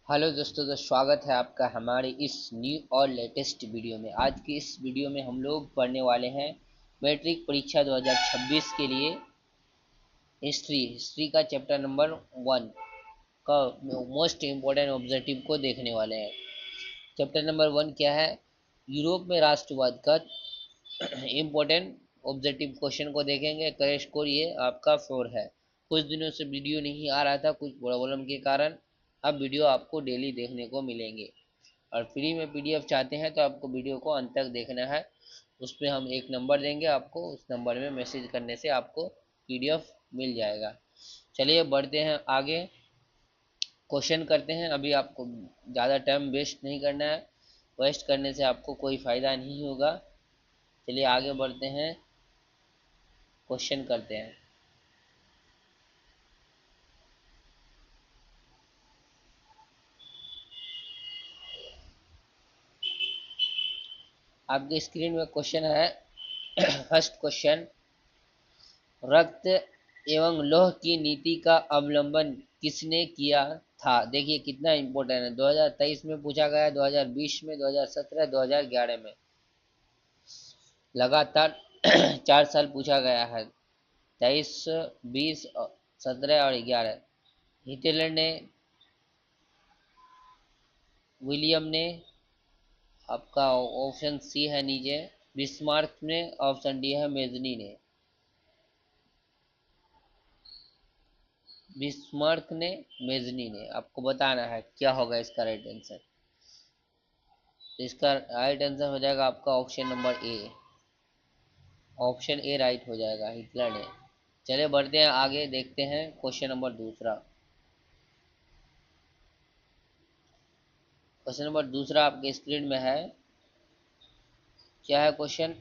Hello दोस्तों, तो स्वागत है आपका हमारे इस न्यू और लेटेस्ट वीडियो में। आज की इस वीडियो में हम लोग पढ़ने वाले हैं मैट्रिक परीक्षा 2026 के लिए हिस्ट्री का चैप्टर नंबर 1 का मोस्ट इम्पोर्टेंट ऑब्जेक्टिव को देखने वाले हैं। चैप्टर नंबर 1 क्या है? यूरोप में राष्ट्रवाद का इम्पोर्टेंट ऑब्जेक्टिव क्वेश्चन को देखेंगे। करेक्ट स्कोर ये आपका 4 है। कुछ दिनों से वीडियो नहीं आ रहा था, कुछ प्रॉब्लम के कारण। अब वीडियो आपको डेली देखने को मिलेंगे और फ्री में पीडीएफ चाहते हैं तो आपको वीडियो को अंत तक देखना है। उसमें हम एक नंबर देंगे आपको, उस नंबर में मैसेज करने से आपको पीडीएफ मिल जाएगा। चलिए बढ़ते हैं आगे, क्वेश्चन करते हैं। अभी आपको ज़्यादा टाइम वेस्ट नहीं करना है, वेस्ट करने से आपको कोई फ़ायदा नहीं होगा। चलिए आगे बढ़ते हैं, क्वेश्चन करते हैं। आपकी स्क्रीन में क्वेश्चन है। फर्स्ट क्वेश्चन, रक्त एवं लौह की नीति का अवलंबन किसने किया था? देखिए कितना इम्पोर्टेंट है। 2023 में पूछा गया, 2020 में, 2017, 2011 में, लगातार 4 साल पूछा गया है। 23, 20, 17 और 11। हिटलर ने, विलियम ने, आपका ऑप्शन सी है नीचे, बिस्मार्क ने, ऑप्शन डी है मेजनी ने। बिस्मार्क ने, मेजनी ने, आपको बताना है क्या होगा इसका राइट आंसर। तो इसका राइट आंसर हो जाएगा आपका option number A. Option A right हो जाएगा, हिटलर ने। चलिए बढ़ते हैं आगे, देखते हैं क्वेश्चन नंबर दूसरा। क्वेश्चन नंबर दूसरा आपके स्क्रीन में है। क्या है क्वेश्चन?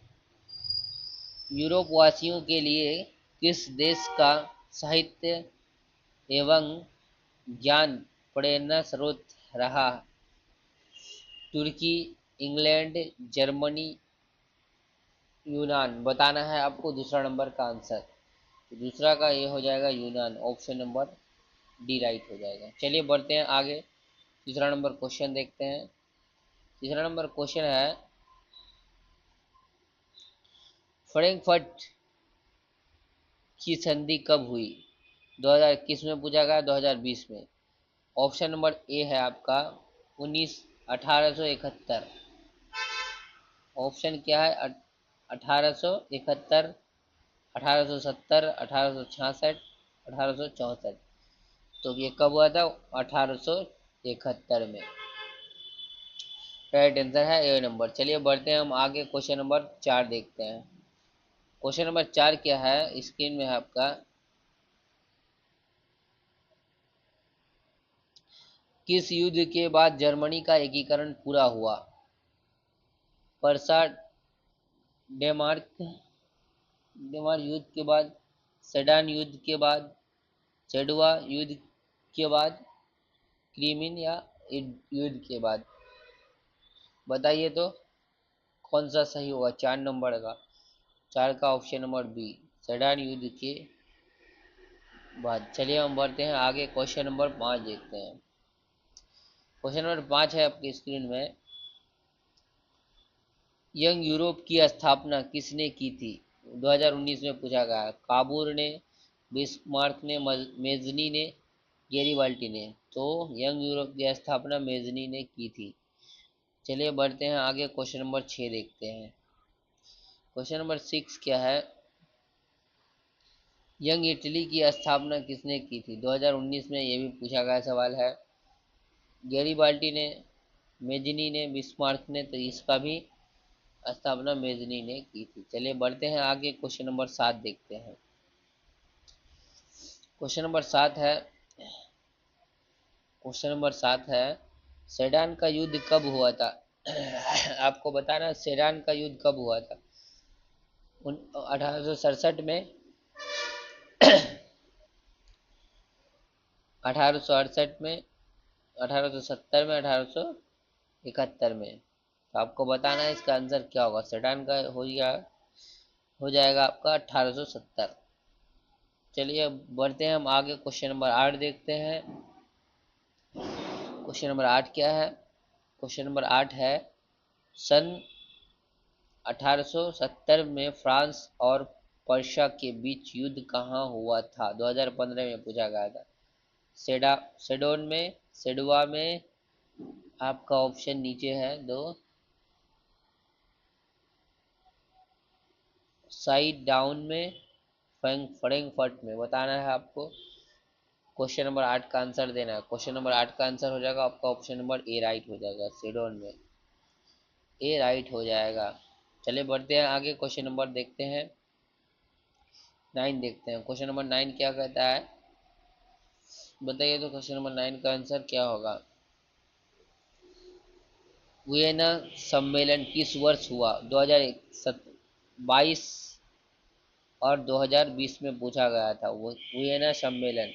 यूरोप वासियों के लिए किस देश का साहित्य एवं ज्ञान प्रेरणा स्रोत रहा? तुर्की, इंग्लैंड, जर्मनी, यूनान। बताना है आपको दूसरा नंबर का आंसर। तो दूसरा का ये हो जाएगा यूनान, ऑप्शन नंबर डी राइट हो जाएगा। चलिए बढ़ते हैं आगे, तीसरा नंबर क्वेश्चन देखते हैं। तीसरा नंबर क्वेश्चन है, फ्रैंकफर्ट की संधि कब हुई? 2021 में पूछा गया, 2020 में। ऑप्शन नंबर ए है आपका 1871। ऑप्शन क्या है? 1871, 1870, 1866, 1864। तो ये कब हुआ था? 1871 में। राइट आंसर है ए नंबर। चलिए बढ़ते हैं हम आगे, क्वेश्चन नंबर 4 देखते हैं। क्वेश्चन नंबर 4 क्या है? स्क्रीन में है आपका। किस युद्ध के बाद जर्मनी का एकीकरण पूरा हुआ? परसा डेमार्क डेमार्क युद्ध के बाद, सेडान युद्ध के बाद, सेडवा युद्ध के बाद, क्रीमियन या युद्ध के बाद? बताइए तो कौन सा सही होगा 4 नंबर का? 4 का ऑप्शन नंबर बी, सेडान युद्ध के बाद। चलिए हम बढ़ते हैं आगे, क्वेश्चन नंबर 5 देखते हैं। क्वेश्चन नंबर 5 है आपकी स्क्रीन में। यंग यूरोप की स्थापना किसने की थी? 2019 में पूछा गया। काबूर ने, बिस्मार्क ने, मेजनी ने, गेरिबाल्टी ने। तो यंग यूरोप की स्थापना मेजनी ने की थी। चलिए बढ़ते हैं आगे, क्वेश्चन नंबर 6 देखते हैं। क्वेश्चन नंबर 6 क्या है? यंग इटली की स्थापना किसने की थी? 2019 में ये भी पूछा गया सवाल है। गेरिबाल्टी ने, मेजनी ने, बिस्मार्क ने। तो इसका भी स्थापना मेजनी ने की थी। चलिए बढ़ते हैं आगे, क्वेश्चन नंबर 7 देखते हैं। क्वेश्चन नंबर 7 है, क्वेश्चन नंबर 7 है, सेडान का युद्ध कब हुआ था? आपको बताना है सेडान का युद्ध कब हुआ था। 1867 में, 1868 में, 1870 में, 1871 में। तो आपको बताना है इसका आंसर क्या होगा। सेडान का हो जाएगा आपका 1870। चलिए अब बढ़ते हैं हम आगे, क्वेश्चन नंबर 8 देखते हैं। क्वेश्चन नंबर 8 क्या है? क्वेश्चन नंबर 8 है, सन 1870 में फ्रांस और पर्शिया के बीच युद्ध कहाँ हुआ था? 2015 में पूछा गया था। सेडोन में, सेडवा में, आपका ऑप्शन नीचे है दो, साइड डाउन में, फ्रैंकफर्ट में। बताना है आपको। क्वेश्चन नंबर 8 का आंसर देना है। क्वेश्चन नंबर 8 का आंसर हो जाएगा आपका ऑप्शन नंबर ए राइट हो जाएगा, सेडोन में। ए राइट हो जाएगा। चलिए बढ़ते हैं आगे, क्वेश्चन नंबर देखते हैं 9 देखते हैं। क्वेश्चन नंबर 9 क्या कहता है, बताइए तो क्वेश्चन नंबर 9 का आंसर क्या होगा? वियना सम्मेलन किस वर्ष हुआ? 2022 और 2020 में पूछा गया था। वो वियना सम्मेलन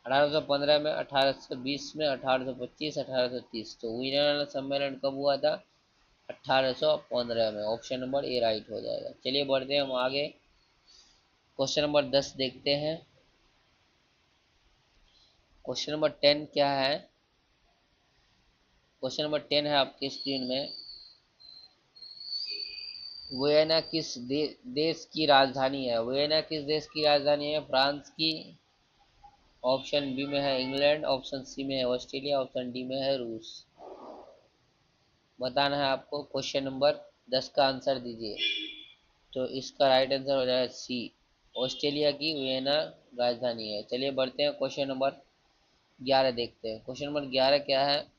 1815 में, 1820 में, 1825, 1830। तो वियना सम्मेलन कब हुआ था? 1815 में। ऑप्शन नंबर ए राइट हो जाएगा। चलिए बढ़ते हैं हम आगे, क्वेश्चन नंबर 10 देखते हैं। क्वेश्चन नंबर 10 क्या है? क्वेश्चन नंबर 10 है आपके स्क्रीन में, वियना किस देश की राजधानी है? वियना किस देश की राजधानी है? फ्रांस की। ऑप्शन बी में है इंग्लैंड, ऑप्शन सी में है ऑस्ट्रेलिया, ऑप्शन डी में है रूस। बताना है आपको। क्वेश्चन नंबर 10 का आंसर दीजिए। तो इसका राइट आंसर हो जाएगा सी, ऑस्ट्रेलिया की वियना राजधानी है। चलिए बढ़ते हैं क्वेश्चन नंबर 11 देखते हैं। क्वेश्चन नंबर 11 क्या है?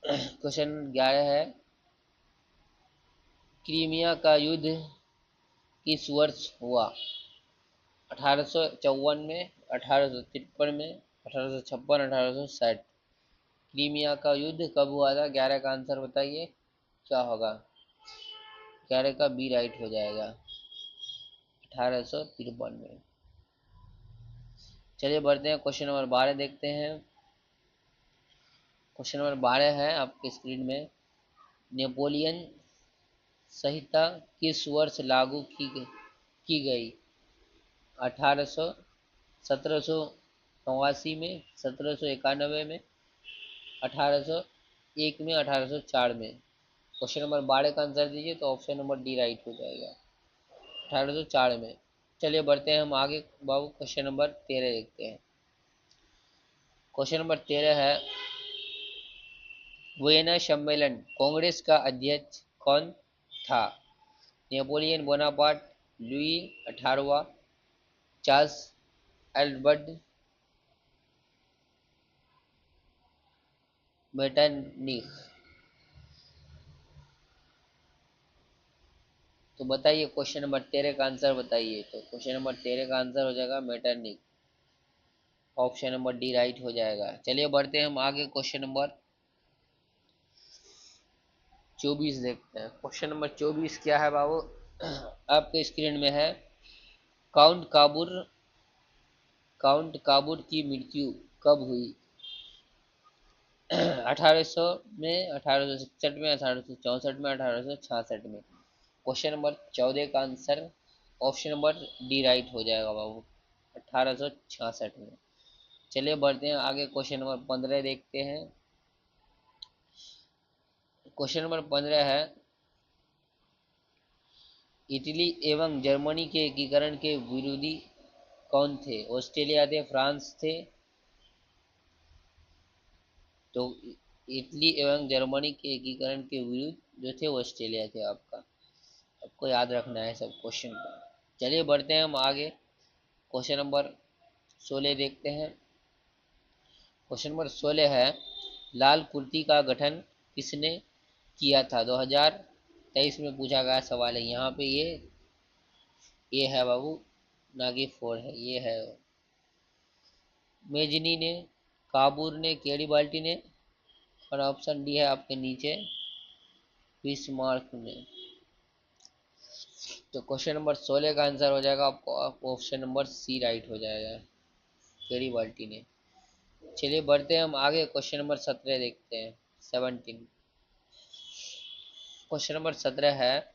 क्वेश्चन 11 है, क्रीमिया का युद्ध किस वर्ष हुआ? 1854 में, 1853 में, 1856, 1860। क्रीमिया का युद्ध कब हुआ था? 11 का आंसर बताइए क्या होगा? 11 का बी राइट हो जाएगा, 1853 में। चलिए बढ़ते हैं क्वेश्चन नंबर 12 देखते हैं। क्वेश्चन नंबर 12 है आपके स्क्रीन में, नेपोलियन संहिता किस वर्ष लागू की गई? 1800, 1789 में, 1791 में, 1801 में, 1804 में। क्वेश्चन नंबर 12 का आंसर दीजिए तो ऑप्शन नंबर डी राइट हो जाएगा, 1804 में। चलिए बढ़ते हैं हम आगे बाबू, क्वेश्चन नंबर 13 देखते हैं। क्वेश्चन नंबर 13 है, वियना सम्मेलन कांग्रेस का अध्यक्ष कौन था? नेपोलियन बोनापार्ट, लुई 18वां, चार्ल्स एल्बर्ट, मेटरनिख। तो बताइए क्वेश्चन नंबर 13 का आंसर बताइए। तो क्वेश्चन नंबर 13 का आंसर हो जाएगा Metternich, option number D right हो जाएगा। चलिए बढ़ते हैं हम आगे, क्वेश्चन नंबर 24 देखते हैं। क्वेश्चन नंबर 24 क्या है बाबू? आपके स्क्रीन में है, काउंट काबूर काउंट काबूर की मृत्यु कब हुई? 1800 में, 1867 में, 1864 में, 1866 में। क्वेश्चन नंबर 14 का answer option number D right हो जाएगा बाबू, 1866 में। चलिए बढ़ते हैं आगे, क्वेश्चन नंबर 15 देखते हैं। क्वेश्चन नंबर 15 है, इटली एवं जर्मनी के एकीकरण के विरोधी कौन थे? ऑस्ट्रेलिया थे, फ्रांस थे? तो इटली एवं जर्मनी के एकीकरण के विरुद्ध जो थे वो ऑस्ट्रेलिया थे। आपको याद रखना है सब क्वेश्चन को। चलिए बढ़ते हैं हम आगे, क्वेश्चन नंबर 16 देखते हैं। क्वेश्चन नंबर 16 है, लाल कुर्ती का गठन किसने किया था? 2023 में पूछा गया सवाल है। यहाँ पे ये है बाबू, नागी फोर है, ये है मेजनी ने, काबूर ने, केड़ी बाल्टी ने, और ऑप्शन डी है आपके नीचे बिस्मार्क ने। तो क्वेश्चन नंबर 16 का आंसर हो जाएगा आपको ऑप्शन नंबर सी राइट हो जाएगा, केड़ी बाल्टी ने। चलिए बढ़ते हैं हम आगे, क्वेश्चन नंबर 17 देखते हैं, 17। क्वेश्चन नंबर 17 है,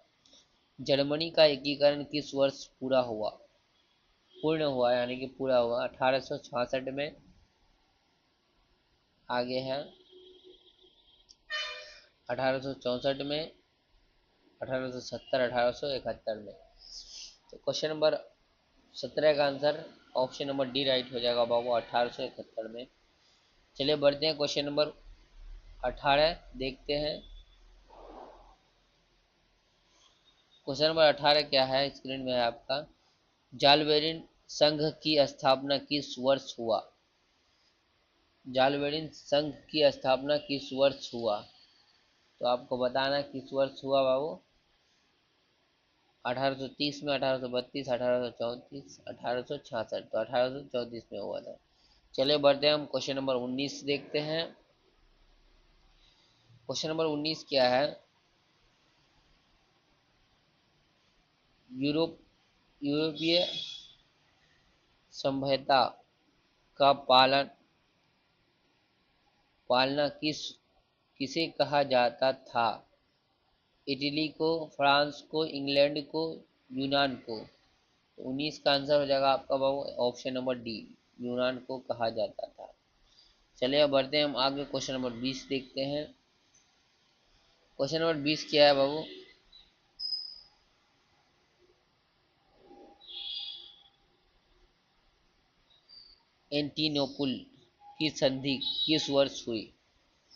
जर्मनी का एकीकरण किस वर्ष पूरा हुआ? पूर्ण हुआ यानी कि पूरा हुआ 1866 में। आगे है 1864 में, 1870, 1871 में। तो क्वेश्चन नंबर 17 का answer option number D right हो जाएगा बाबू, 1871 में। चलिए बढ़ते हैं क्वेश्चन नंबर 18 देखते हैं। क्वेश्चन नंबर 18 क्या है, स्क्रीन में है आपका। जालबेरिन संघ की स्थापना किस वर्ष हुआ? जालबेरिन संघ की स्थापना किस वर्ष हुआ? तो आपको बताना किस वर्ष हुआ बाबू। 1830 में, 1832, 1834, 1866। तो 1834 में हुआ था। चलिए बढ़ते हैं हम क्वेश्चन नंबर 19 देखते हैं। क्वेश्चन नंबर 19 क्या है, यूरोपीय सभ्यता का पालना किसे कहा जाता था? इटली को, फ्रांस को, इंग्लैंड को, यूनान को? तो 19 का आंसर हो जाएगा आपका बाबू ऑप्शन नंबर डी, यूनान को कहा जाता था। चलिए अब बढ़ते हैं हम आगे, क्वेश्चन नंबर 20 देखते हैं। क्वेश्चन नंबर 20 क्या है बाबू, एंटीनोपुल की संधि किस वर्ष हुई?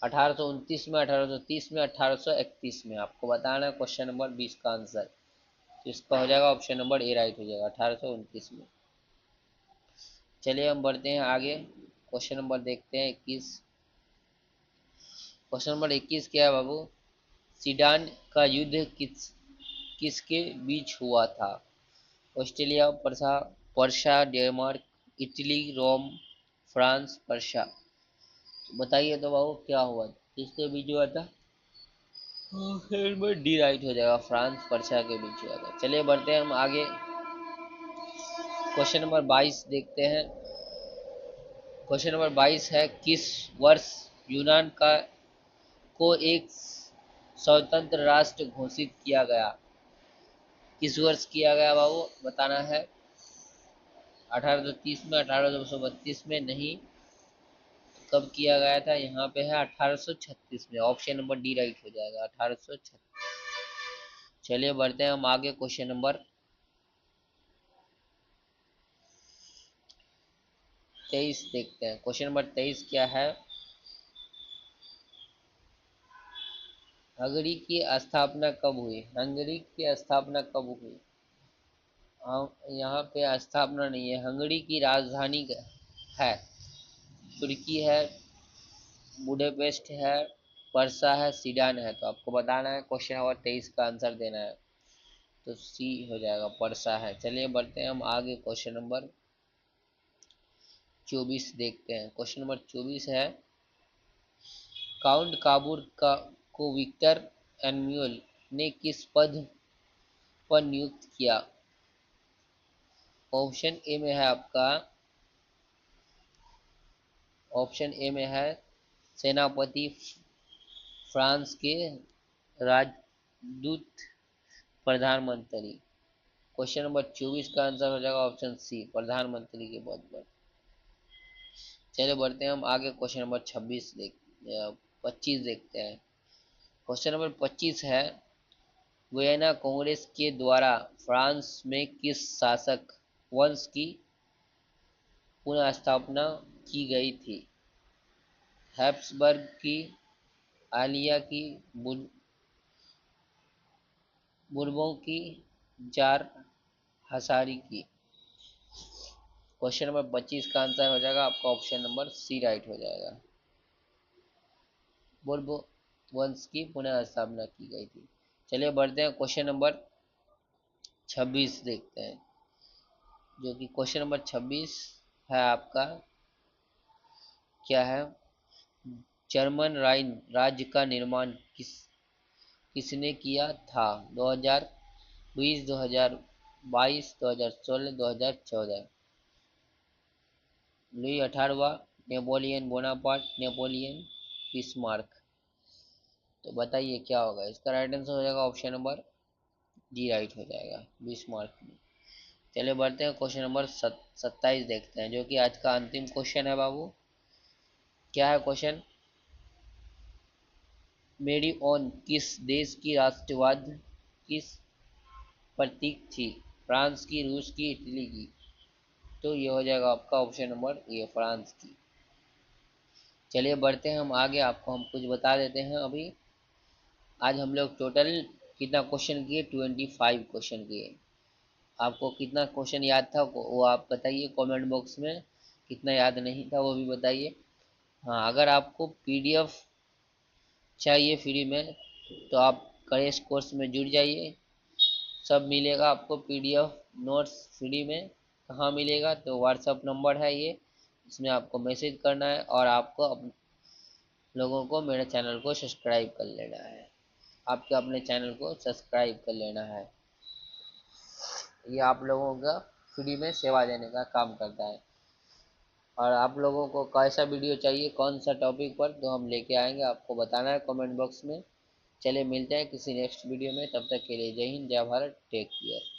1829 में, 1830 में, 1831 में? आपको बताना है क्वेश्चन नंबर 20 का आंसर। तो इसका हो जाएगा ऑप्शन नंबर ए राइट हो जाएगा, 1829 में। चलिए हम बढ़ते हैं आगे, क्वेश्चन नंबर देखते हैं 21। क्वेश्चन नंबर 21 क्या है बाबू, सीडान का युद्ध किसके बीच हुआ था? ऑस्ट्रेलिया, पर्शिया, डेनमार्क, इटली, रोम, फ्रांस, पर्शिया? तो बताइए तो बाबू क्या हुआ, किसके बीच हुआ था? फिर में डी राइट हो जाएगा, फ्रांस पर्शिया के बीच हुआ था। चलिए बढ़ते हैं हम आगे, क्वेश्चन नंबर 22 देखते हैं। क्वेश्चन नंबर 22 है, किस वर्ष यूनान को एक स्वतंत्र राष्ट्र घोषित किया गया? किस वर्ष किया गया बाबू, बताना है। 1830 में, 1832 में? नहीं, कब किया गया था? यहाँ पे है 1836 में। ऑप्शन नंबर डी राइट हो जाएगा, 1836। चलिए बढ़ते हैं हम आगे, क्वेश्चन नंबर 23 देखते हैं। क्वेश्चन नंबर 23 क्या है, हंगरी की स्थापना कब हुई? हंगरी की स्थापना कब हुई? यहाँ पे स्थापना नहीं है, हंगरी की राजधानी है, तुर्की है, बुडापेस्ट है, वर्सा है, सीडान है? तो आपको बताना है, क्वेश्चन नंबर 23 का आंसर देना है। तो सी हो जाएगा, वर्सा है। चलिए बढ़ते हैं हम आगे, क्वेश्चन नंबर 24 देखते हैं। क्वेश्चन नंबर 24 है, काउंट काबूर को विक्टर एम्यूल ने किस पद पर नियुक्त किया? ऑप्शन ए में है आपका, ऑप्शन ए में है सेनापति फ्रांस के, राजदूत, प्रधानमंत्री? क्वेश्चन नंबर 24 का आंसर हो जाएगा ऑप्शन सी, प्रधानमंत्री के पद पर। चलिए बढ़ते हैं हम आगे, क्वेश्चन नंबर 25 देखते हैं। क्वेश्चन नंबर 25 है, वियना कांग्रेस के द्वारा फ्रांस में किस शासक वंश की पुनः स्थापना की गई थी? हैप्सबर्ग की, आलिया की, बुर्बों की, जार हसारी की? क्वेश्चन नंबर 25 का आंसर हो जाएगा आपका ऑप्शन नंबर सी राइट हो जाएगा, बुर्बो वंश की पुनः स्थापना की गई थी। चलिए बढ़ते हैं क्वेश्चन नंबर 26 देखते हैं, जो कि क्वेश्चन नंबर 26 है आपका, क्या है, जर्मन राइन राज्य का निर्माण किसने किया था? 2020, 2022, 2016, 2014? लुई 18वां, नेपोलियन बोनापार्ट, नेपोलियन बिस्मार्क? तो बताइए क्या होगा, इसका राइट आंसर हो जाएगा ऑप्शन नंबर डी राइट हो जाएगा, बिस्मार्क में। चलिए बढ़ते हैं क्वेश्चन नंबर 27 देखते हैं, जो कि आज का अंतिम क्वेश्चन है बाबू। क्या है क्वेश्चन? मेरी ऑन किस देश की राष्ट्रवाद किस प्रतीक थी? फ्रांस की, रूस की, इटली की? तो ये हो जाएगा आपका ऑप्शन नंबर ये, फ्रांस की। चलिए बढ़ते हैं हम आगे, आपको हम कुछ बता देते हैं अभी। आज हम लोग टोटल कितना क्वेश्चन किए? 25 क्वेश्चन किए। आपको कितना क्वेश्चन याद था वो आप बताइए कमेंट बॉक्स में। कितना याद नहीं था वो भी बताइए। हाँ, अगर आपको पीडीएफ चाहिए फ्री में तो आप करेश कोर्स में जुड़ जाइए। सब मिलेगा आपको पीडीएफ नोट्स फ्री में। कहाँ मिलेगा? तो व्हाट्सअप नंबर है ये, इसमें आपको मैसेज करना है और आपको लोगों को मेरे चैनल को सब्सक्राइब कर लेना है। आपके अपने चैनल को सब्सक्राइब कर लेना है। ये आप लोगों का फ्री में सेवा देने का काम करता है। और आप लोगों को कैसा वीडियो चाहिए, कौन सा टॉपिक पर, तो हम लेके आएंगे, आपको बताना है कमेंट बॉक्स में। चलिए मिलते हैं किसी नेक्स्ट वीडियो में, तब तक के लिए जय हिंद, जय भारत, टेक केयर।